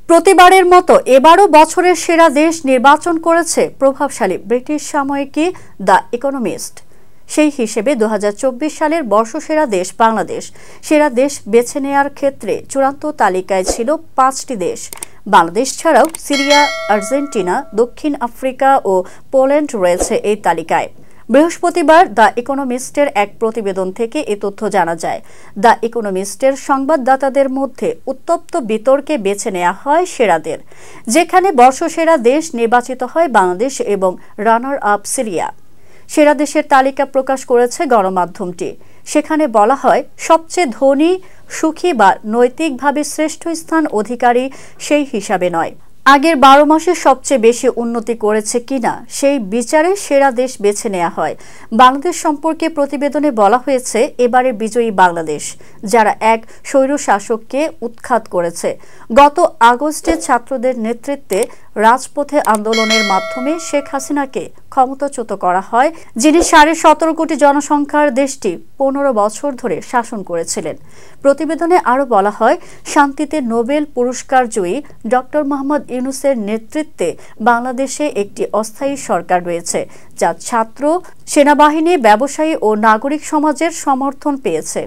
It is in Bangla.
প্রতিবারের মতো এবারও বছরের সেরা দেশ নির্বাচন করেছে প্রভাবশালী ব্রিটিশ সাময়িকী দ্য ইকোনমিস্ট। সেই হিসেবে 2024 সালের বর্ষসেরা দেশ বাংলাদেশ। সেরা দেশ বেছে নেয়ার ক্ষেত্রে চূড়ান্ত তালিকায় ছিল 5টি দেশ। বাংলাদেশ ছাড়াও সিরিয়া, আর্জেন্টিনা, দক্ষিণ আফ্রিকা ও পোল্যান্ড রয়েছে এই তালিকায়। বৃহস্পতিবার দ্য ইকোনমিস্টের এক প্রতিবেদন থেকে এ তথ্য জানা যায়। দ্য ইকোনমিস্টের সংবাদদাতাদের মধ্যে উত্তপ্ত বিতর্কে বেছে নেওয়া হয় সেরাদের, যেখানে বর্ষসেরা দেশ নির্বাচিত হয় বাংলাদেশ এবং রানার আপ সিরিয়া। সেরা দেশের তালিকা প্রকাশ করেছে গণমাধ্যমটি। সেখানে বলা হয়, সবচেয়ে ধনী, সুখী বা নৈতিকভাবে শ্রেষ্ঠ স্থান অধিকারী সেই হিসাবে নয়, আগের 12 মাসে সবচেয়ে বেশি উন্নতি করেছে কিনা সেই বিচারে সেরা দেশ বেছে নেওয়া হয়। বাংলাদেশ সম্পর্কে প্রতিবেদনে বলা হয়েছে, এবারে বিজয়ী বাংলাদেশ, যারা এক স্বৈরশাসককে উৎখাত করেছে। গত আগস্টে ছাত্রদের নেতৃত্বে রাজপথে আন্দোলনের মাধ্যমে শেখ হাসিনাকে ক্ষমতাচ্যুত করা হয়, যিনি 17.5 কোটি জনসংখ্যার দেশটি 15 বছর ধরে শাসন করেছিলেন। প্রতিবেদনে আরও বলা হয়, শান্তিতে নোবেল পুরস্কার জয়ী ডক্টর মোহাম্মদ ইউনূসের নেতৃত্বে বাংলাদেশে একটি অস্থায়ী সরকার রয়েছে, যা ছাত্র, সেনাবাহিনী, ব্যবসায়ী ও নাগরিক সমাজের সমর্থন পেয়েছে।